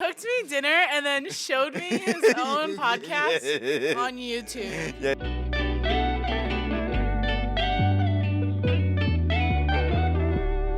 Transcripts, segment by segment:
cooked me dinner and then showed me his own podcast on YouTube. Yeah.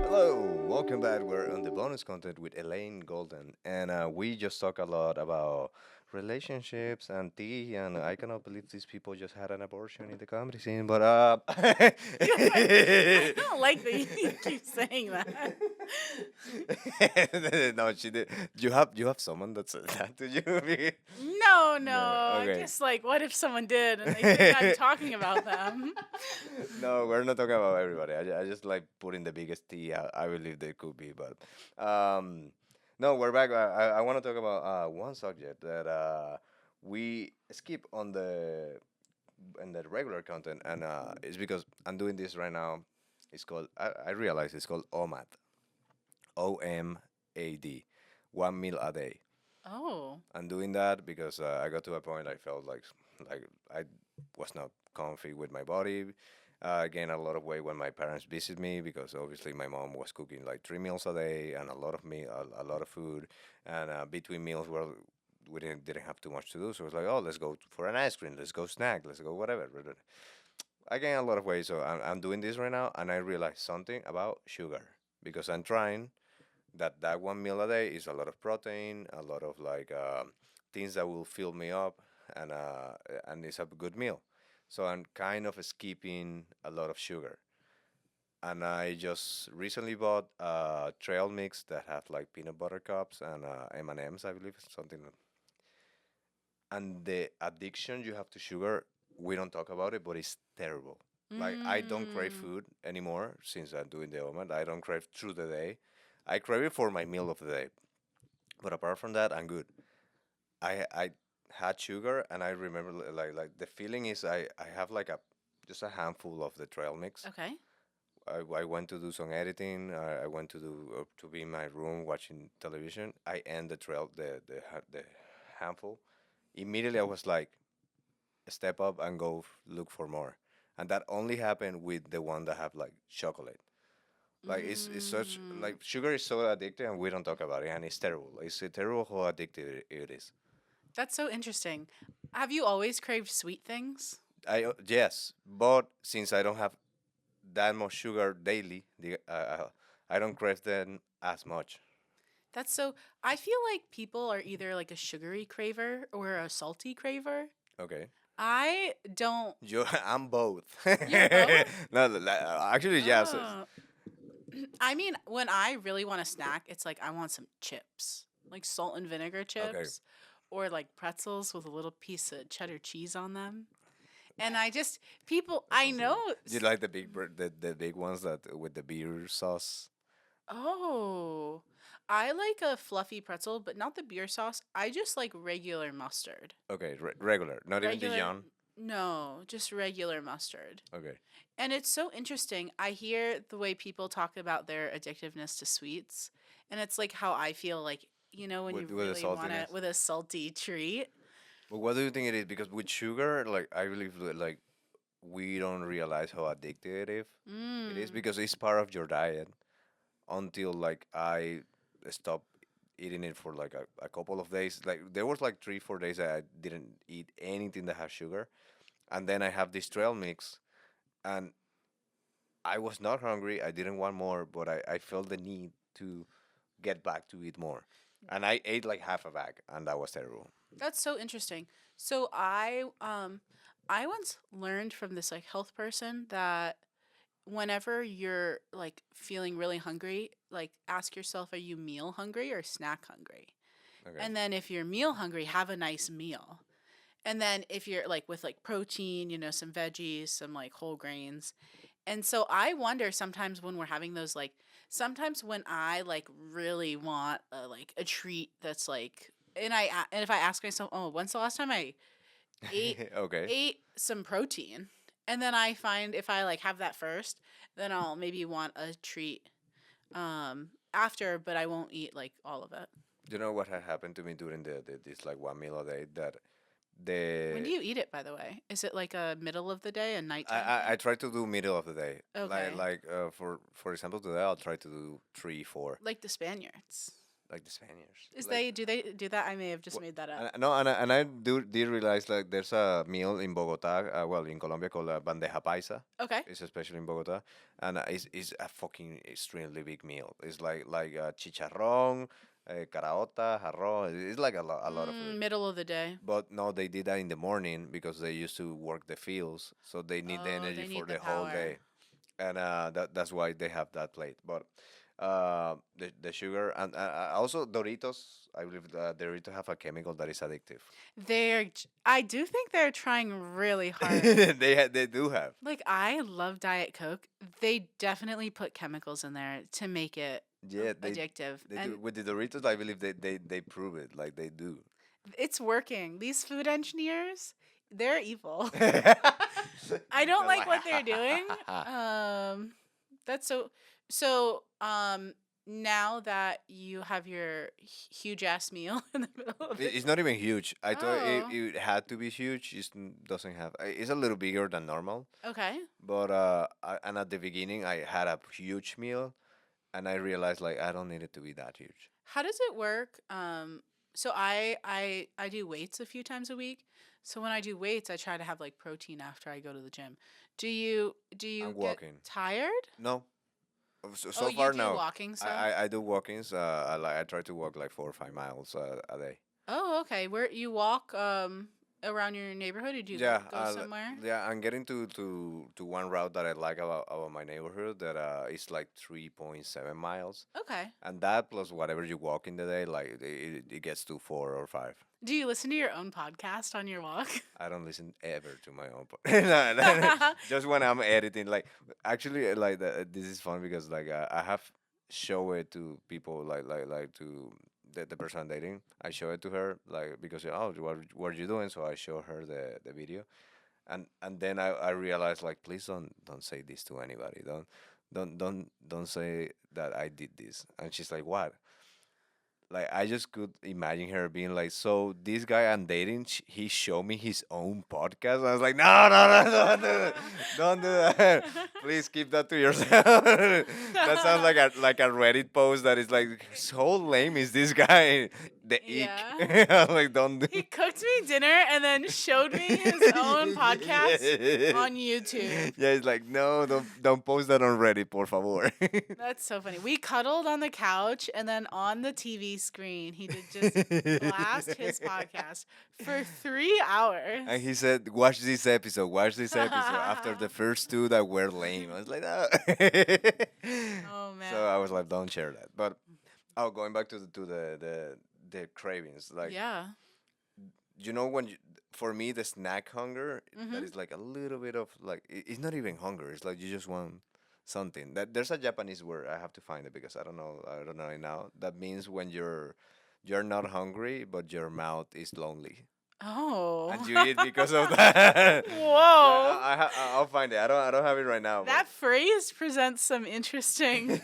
Hello, welcome back. We're on the bonus content with Elaine Golden, and we just talk a lot about relationships and tea. And I cannot believe these people just had an abortion in the comedy scene. But I don't like that you keep saying that. no, she did. You have someone that said that to you? No, No, I okay. guess like, what if someone did and they think I'm talking about them? No, we're not talking about everybody. I just like putting the biggest tea I believe they could be, but no, we're back. I want to talk about one subject that we skip on the in the regular content, and it's because I'm doing this right now. It's called I realize it's called OMAD, OMAD, 1 meal a day. Oh, I'm doing that because I got to a point I felt like I was not comfy with my body. I gained a lot of weight when my parents visit me because obviously my mom was cooking like 3 meals a day and a lot of a lot of food, and between meals, well, we didn't have too much to do, so it was like, oh, let's go for an ice cream, let's go snack, let's go whatever. I gained a lot of weight, so I'm doing this right now, and I realized something about sugar because I'm trying that 1 meal a day is a lot of protein, a lot of like things that will fill me up, and it's a good meal. So I'm kind of skipping a lot of sugar. And I just recently bought a trail mix that have like peanut butter cups and M&Ms, I believe, something. And the addiction you have to sugar, we don't talk about it, but it's terrible. Like I don't crave mm. food anymore since I'm doing the OMAD. I don't crave through the day. I crave it for my meal of the day. But apart from that, I'm good. I had sugar, and I remember like the feeling is I have like a just a handful of the trail mix. Okay. I went to do some editing. I went to do to be in my room watching television. I end the trail the handful. Immediately I was like, step up and go look for more. And that only happened with the one that have like chocolate. Like it's such Mm. like sugar is so addictive, and we don't talk about it, and it's terrible. It's terrible how addictive it is. That's so interesting. Have you always craved sweet things? Yes, but since I don't have that much sugar daily, I don't crave them as much. That's so. I feel like people are either like a sugary craver or a salty craver. Okay, I don't. I'm both. You're both? No, actually, yes. Oh. I mean, when I really want a snack, it's like I want some chips, like salt and vinegar Okay, chips, or like pretzels with a little piece of cheddar cheese on them. And I just, people, that I sounds know. good. You like the the big ones that with the beer sauce? Oh, I like a fluffy pretzel, but not the beer sauce. I just like regular mustard. Okay, regular, not even Regular, Dijon. no, just regular mustard. Okay. And it's so interesting. I hear the way people talk about their addictiveness to sweets, and it's like how I feel like, when you With the really want it saltiness. with a salty treat. But what do you think it is? Because with sugar, like I really feel like we don't realize how addictive it is Mm. because it's part of your diet until like I stopped eating it for like a couple of days. Like there was like 3 4 days that I didn't eat anything that has sugar, and then I have this trail mix, and I was not hungry. I didn't want more, but I felt the need to get back to eat more, and I ate like half a bag, and that was terrible. That's so interesting. So I once learned from this like health person that whenever you're like feeling really hungry, like ask yourself, are you meal hungry or snack hungry? Okay. And then if you're meal hungry, have a nice meal. And then if you're like with like protein, some veggies, some like whole grains. And so I wonder sometimes when we're having those like sometimes when I like really want like a treat that's like and if I ask myself, "Oh, when's the last time I ate Okay. ate some protein?" And then I find if I like have that first, then I'll maybe want a treat after, but I won't eat like all of it. You know what had happened to me during this like 1 meal a day that When do the you eat it, by the way? Is it like a middle of the day, a I, nighttime I thing? I try to do middle of the day. Okay. For example today I'll try to do 3 4. Like the Spaniards. like the Spaniards. Is Like, they do that? I may have just wha- made that up. no, and I did realize like there's a meal in Bogota, well in Colombia called bandeja paisa. Okay. It's especially in Bogota, and it's a fucking extremely big meal. It's like chicharrón, caraota, jarro. It's like a lot of food. Middle of the day. But no, they did that in the morning because they used to work the fields, so they need the Oh, energy they for need the the whole power. day, and that's why they have that plate. But the sugar and also Doritos, I believe Doritos have a chemical that is addictive. I do think they're trying really hard. They do have. Like I love Diet Coke. They definitely put chemicals in there to make it Yeah, addictive. they do And with the Doritos. I believe they prove it like they do. it's working. These food engineers, they're evil. They're I don't like like, what they're doing. That's so now that you have your huge ass meal in the middle of It's not even huge. I thought Oh, it had to be huge. It doesn't have. It's a little bigger than normal. okay. But and at the beginning, I had a huge meal, and I realized like I don't need it to be that huge. How does it work? So I do weights a few times a week. So when I do weights, I try to have like protein after I go to the gym. Do you I'm get walking. tired? No, so, Oh, so you far do no. walking I, stuff? I do walkings. I try to walk like 4 or 5 miles a day. Oh, okay. Where you walk around your neighborhood or do you Yeah, like go somewhere? yeah. I'm getting to one route that I like about my neighborhood that is like 3.7 miles, Okay. and that plus whatever you walk in the day, like it gets to 4 or 5. Do you listen to your own podcast on your walk? I don't listen ever to my own no, no, just when I'm editing. Like actually, like this is fun because like I have show it to people like to the person I'm dating. I show it to her like because oh what are you doing? So I show her the video, and then I realized like please don't say this to anybody. Don't say that I did this. And she's like what? Like I just could imagine her being like, "So this guy I'm dating, he showed me his own podcast." I was like, "No, no, no, don't do that. Please keep that to yourself." That sounds like a Reddit post that is like, "So lame is this guy?" The Yeah. ick. I'm like, don't do. He cooked me dinner and then showed me his own podcast on YouTube. Yeah, it's like, no, don't post that on Reddit, por favor. That's so funny. We cuddled on the couch and then on the TV screen, he did just blast his podcast for 3 hours. And he said, "Watch this episode. Watch this episode." After the first two that were lame, I was like, "Oh." Oh So I was man. like, "Don't share that." But going back to the cravings, like Yeah. when for me the snack hunger that Mhm. is like a little bit of like it's not even hunger. It's like you just want something. That there's a Japanese word I have to find it because I don't know it now. That means when you're not hungry but your mouth is lonely Oh. and you eat because of that. Yeah, Whoa. I'll find it. I don't have it right now, but That phrase presents some interesting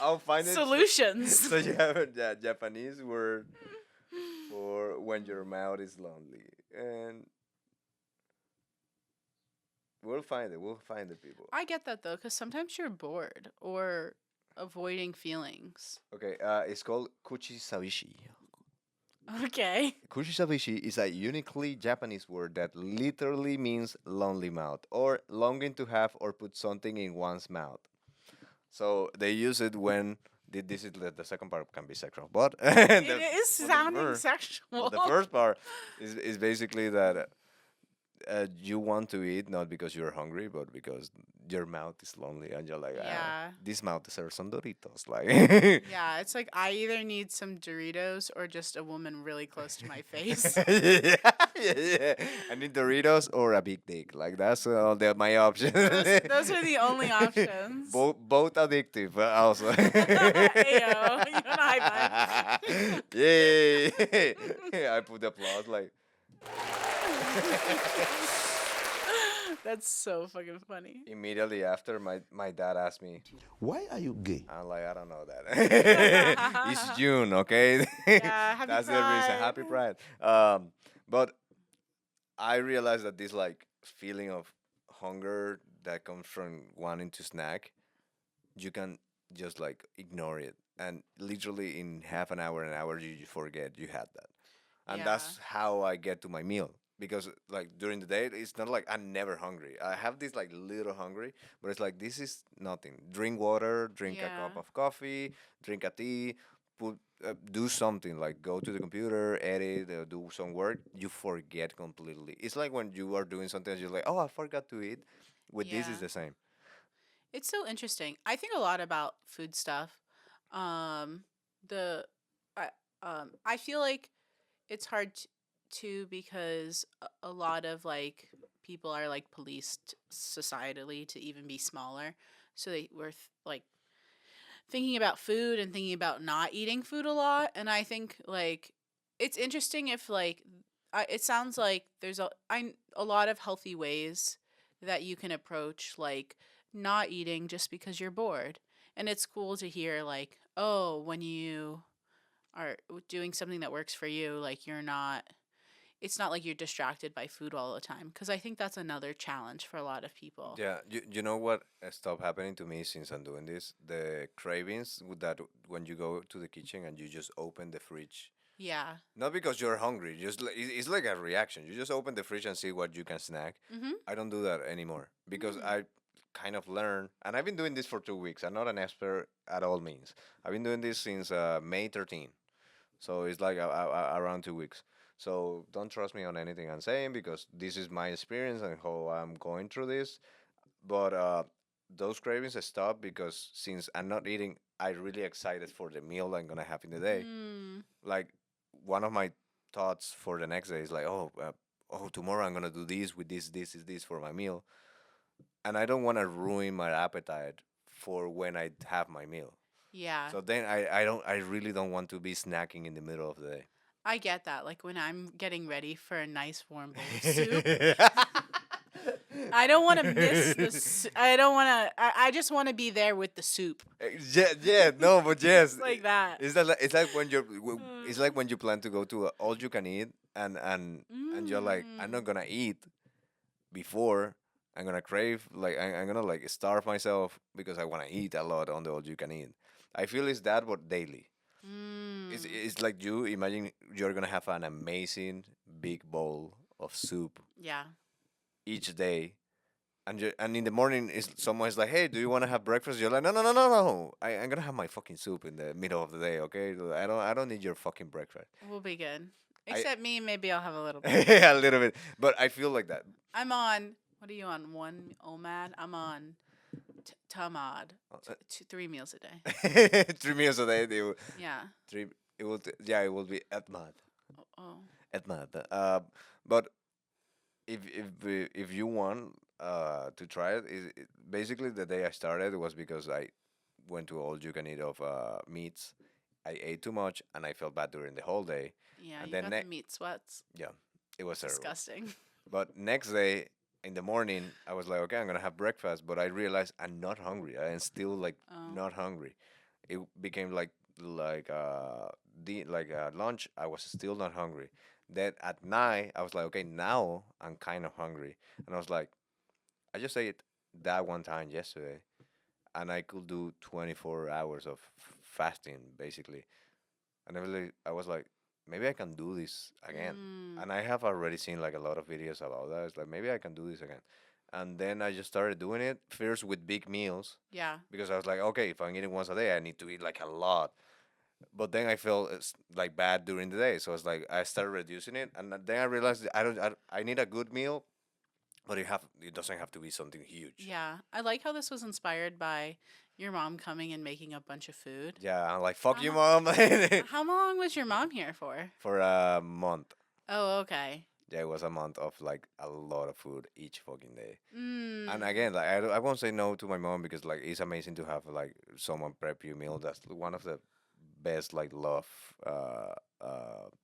I'll find it. solutions. So you have a Japanese word for when your mouth is lonely, and we'll find it. We'll find it, people. I get that though, because sometimes you're bored or avoiding feelings. Okay, it's called kuchisabishi. Okay. Kuchisabishi is a uniquely Japanese word that literally means lonely mouth or longing to have or put something in one's mouth. So they use it when this is the second part can be sexual, but It the, is but sounding sexual. the first part is basically that you want to eat not because you're hungry, but because your mouth is lonely and you're like, Yeah. this mouth deserves some Doritos, like. Yeah, it's like I either need some Doritos or just a woman really close to my face. Yeah, yeah. I need Doritos or a big dick. Like that's all my options. Those are the only options. Both addictive, but also. Ayo, you want a high Yay! I put the applause like. That's so fucking funny. Immediately after, my dad asked me. Why are you gay? I'm like, I don't know that. It's June, okay? Yeah, happy That's the reason. Pride. Happy Pride. But I realized that this like feeling of hunger that comes from wanting to snack, you can just like ignore it and literally in half an hour, you forget you had that. And Yeah. that's how I get to my meal. Because like during the day, it's not like I'm never hungry. I have this like little hungry, but it's like this is nothing. Drink water, drink a Yeah. cup of coffee, drink a tea, put do something like go to the computer, edit, do some work. You forget completely. It's like when you are doing something, you're like, oh, I forgot to eat. With this, is Yeah. the same. It's so interesting. I think a lot about food stuff. Um, the I feel like it's hard to because a lot of like people are like policed societally to even be smaller. So they were like thinking about food and thinking about not eating food a lot. And I think like it's interesting if like it sounds like there's a lot of healthy ways that you can approach like not eating just because you're bored. And it's cool to hear like, oh, when you are doing something that works for you, like you're not it's not like you're distracted by food all the time because I think that's another challenge for a lot of people. Yeah, you know what stopped happening to me since I'm doing this? The cravings with that when you go to the kitchen and you just open the fridge. Yeah. Not because you're hungry, just it's like a reaction. You just open the fridge and see what you can snack. Mhm. I don't do that anymore because Mm. I kind of learned, and I've been doing this for 2 weeks. I'm not an expert at all means. I've been doing this since May 13. So it's like around 2 weeks. So don't trust me on anything I'm saying because this is my experience and how I'm going through this. But those cravings stop because since I'm not eating, I'm really excited for the meal I'm gonna have in the day. Mm. Like one of my thoughts for the next day is like, oh, tomorrow I'm gonna do this with this is this for my meal, and I don't want to ruin my appetite for when I have my meal. Yeah. So then I really don't want to be snacking in the middle of the I get that. Like when I'm getting ready for a nice warm bowl of soup, day. I don't want to miss this. I don't want to. I just want to be there with the soup. Yeah, yeah, no, but yes, It's like that. it's like when it's like when you plan to go to a all you can eat and you're like, I'm Mm. not gonna eat before. I'm gonna crave like I'm gonna like starve myself because I wanna eat a lot on the all you can eat. I feel it's that, but daily. Mm. It's like you imagine you're gonna have an amazing big bowl of soup Yeah. each day, and in the morning is someone's like, hey, do you want to have breakfast? You're like, no, no, no, no, no. I'm gonna have my fucking soup in the middle of the day, okay? I don't need your fucking breakfast. We'll be good. I Except me, maybe I'll have a little bit. a little bit, but I feel like that. I'm on. What are you on? One OMAD. I'm on Tamad. Uh, 3 meals a day. 3 meals a day. They will, Yeah. three. It will. Yeah, it will be at mad. Oh. Oh. At mad. But if you want to try it, basically the day I started was because I went to all you can eat of meats. I ate too much and I felt bad during the whole day. Yeah. And You then got the meat sweats. yeah, it was terrible. Disgusting. But next day in the morning, I was like, okay, I'm gonna have breakfast. But I realized I'm not hungry. I am still like Oh. not hungry. It became like the like lunch. I was still not hungry. Then at night, I was like, okay, now I'm kind of hungry. And I was like, I just ate that one time yesterday, and I could do 24 hours of fasting basically. And I was like, maybe I can do this again. Mm. And I have already seen like a lot of videos about that. It's like maybe I can do this again. And then I just started doing it first with big meals Yeah. because I was like, okay, if I'm eating once a day, I need to eat like a lot. But then I felt it's like bad during the day, so it's like I started reducing it, and then I realized that I need a good meal, but it doesn't have to be something huge. Yeah. I like how this was inspired by your mom coming and making a bunch of food. Yeah, I'm like fuck How, you, lo- mom, how long was your mom here for? for a month. Oh, okay. Yeah, it was a month of like a lot of food each fucking day. And Mm. again, like I won't say no to my mom because like it's amazing to have like someone prep you meal. That's one of the best like love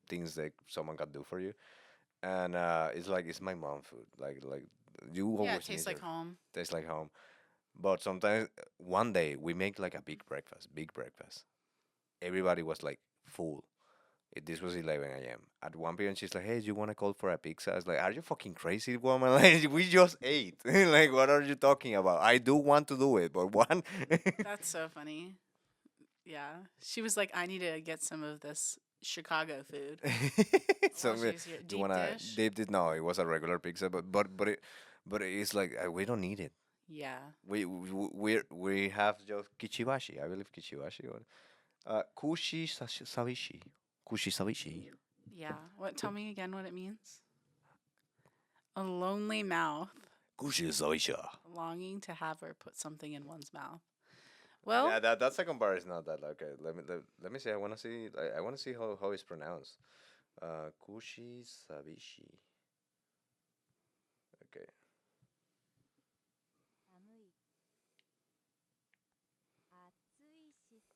things that someone can do for you. And it's like it's my mom food. Like you Yeah, it always tastes need your like home. tastes like home. But sometimes one day we make like a big breakfast. Everybody was like full. This was 11 a.m. At 1 p.m. she's like, "Hey, do you want to call for a pizza?" I was like, "Are you fucking crazy, woman? Like, we just ate. Like, what are you talking about? I do want to do it, but one." That's so funny. Yeah. She was like, I need to get some of this Chicago food So while she's here. you Deep wanna dish? dip it? No, it was a regular pizza, but it's like we don't need it. Yeah. We have just kichibashi. I believe kichibashi or kushi sabishi. Kushi sabishi. Yeah. What? Tell me again what it means. A lonely mouth, Kushi sabishi. longing to have or put something in one's mouth. Well, Yeah, that second part is not that okay. Let me see. I wanna see how it's pronounced. Kushi sabishi. Okay.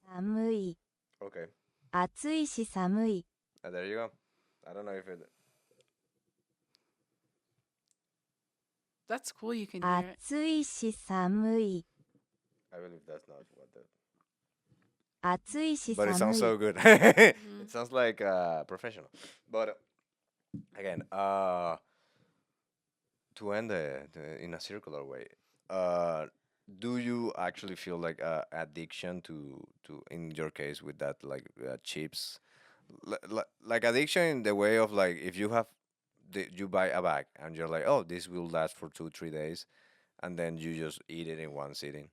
寒い、 Okay. 暑いし寒い。There you go. I don't know if it. that's cool. You can hear it. 暑いし寒い。 I believe that's not what the. 暑いし But it 寒 sounds い。 so good. Mhm. It sounds like professional. But again, to end in a circular way, do you actually feel like addiction to in your case with that like chips, like addiction in the way of like if you have you buy a bag and you're like, oh, this will last for 2 3 days, and then you just eat it in one sitting.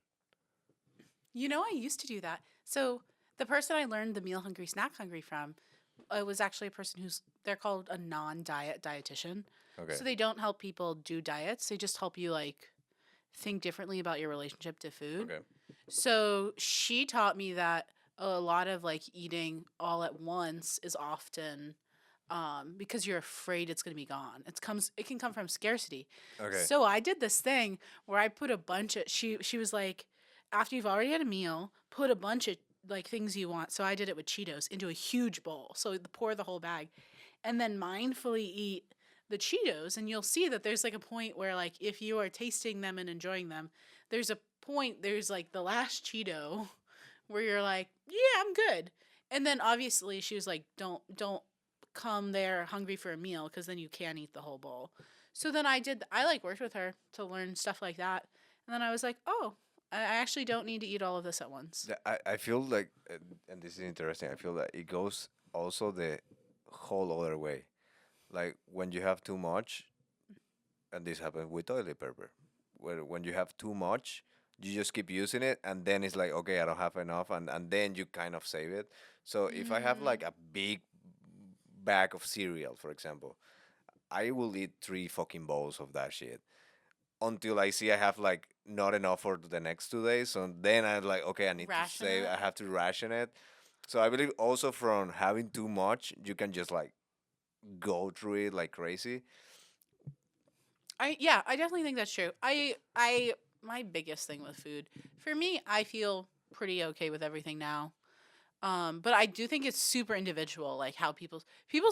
You know, I used to do that. So the person I learned the meal hungry, snack hungry from was actually a person who's they're called a non-diet dietitian. Okay. So they don't help people do diets. They just help you like think differently about your relationship to food. Okay. So she taught me that a lot of like eating all at once is often because you're afraid it's going to be gone. It can come from scarcity. Okay. So I did this thing where I put a bunch of she was like after you've already had a meal, put a bunch of like things you want. So I did it with Cheetos into a huge bowl. So pour the whole bag and then mindfully eat the Cheetos and you'll see that there's like a point where like if you are tasting them and enjoying them, there's like the last Cheeto where you're like, "Yeah, I'm good." And then obviously she was like, "Don't come there hungry for a meal because then you can't eat the whole bowl." So then I like worked with her to learn stuff like that. And then I was like, "Oh, I actually don't need to eat all of this at once." I feel like, and this is interesting. I feel that it goes also the whole other way. Like when you have too much, and this happens with toilet paper, where when you have too much, you just keep using it, and then it's like, okay, I don't have enough, and then you kind of save it. So if I have Mhm. like a big bag of cereal, for example, I will eat 3 fucking bowls of that shit until I see I have like not enough for the next 2 days. So then I'm like, okay, I need to Ration save. it. I have to ration it. So I believe also from having too much, you can just like go through it like crazy. I definitely think that's true. I my biggest thing with food, for me, I feel pretty okay with everything now. But I do think it's super individual, like how people's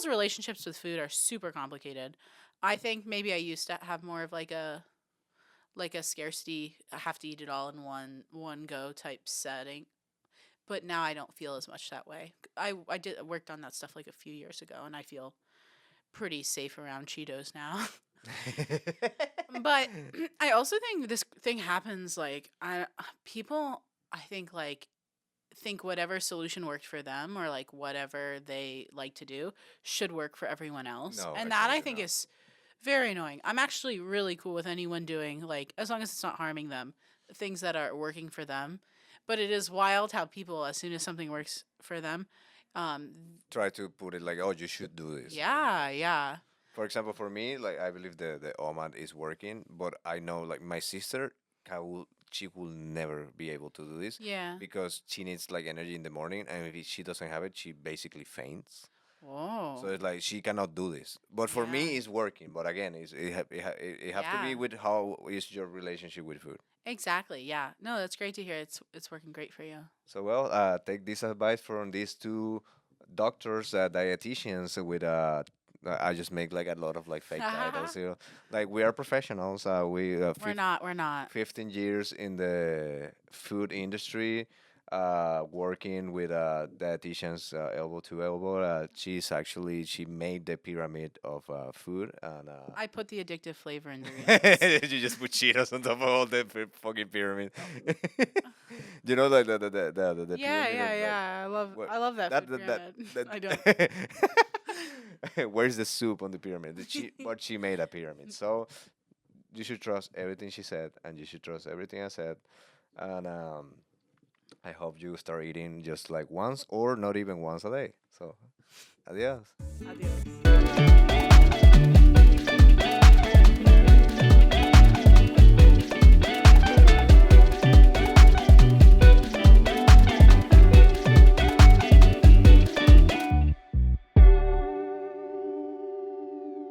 relationships with food are super complicated. I think maybe I used to have more of like a scarcity, I have to eat it all in one go type setting. But now I don't feel as much that way. I did worked on that stuff like a few years ago, and I feel pretty safe around Cheetos now. But I also think this thing happens like I people I think whatever solution worked for them or like whatever they like to do should work for everyone else. No, And that I absolutely think not. is very annoying. I'm actually really cool with anyone doing like as long as it's not harming them, things that are working for them. But it is wild how people as soon as something works for them, um Try to put it like, oh, you should do this. yeah, yeah. For example, for me, like I believe the OMAD is working, but I know like my sister, she will never be able to do this Yeah. because she needs like energy in the morning, and if she doesn't have it, she basically faints. So Whoa. it's like she cannot do this. But for Yeah. me, it's working. But again, it have to Yeah. be with how is your relationship with food. Exactly. Yeah. No, that's great to hear. It's working great for you. So well, take this advice from these two doctors, dietitians. With I just make like a lot of like fake titles. You know, like we are professionals. We We're not. We're not. 15 years in the food industry. working with dietitians elbow to elbow. She made the pyramid of food, and I put the addictive flavor ingredients. you just put Cheetos on top of all the fucking pyramid. Yep. You know, like the Yeah, pyramid yeah, of like yeah. what I love that that food that that, pyramid. I don't. that where's the soup on the pyramid? But she made a pyramid, so you should trust everything she said, and you should trust everything I said, and I hope you start eating just like once or not even once a day. So, adios. Adios.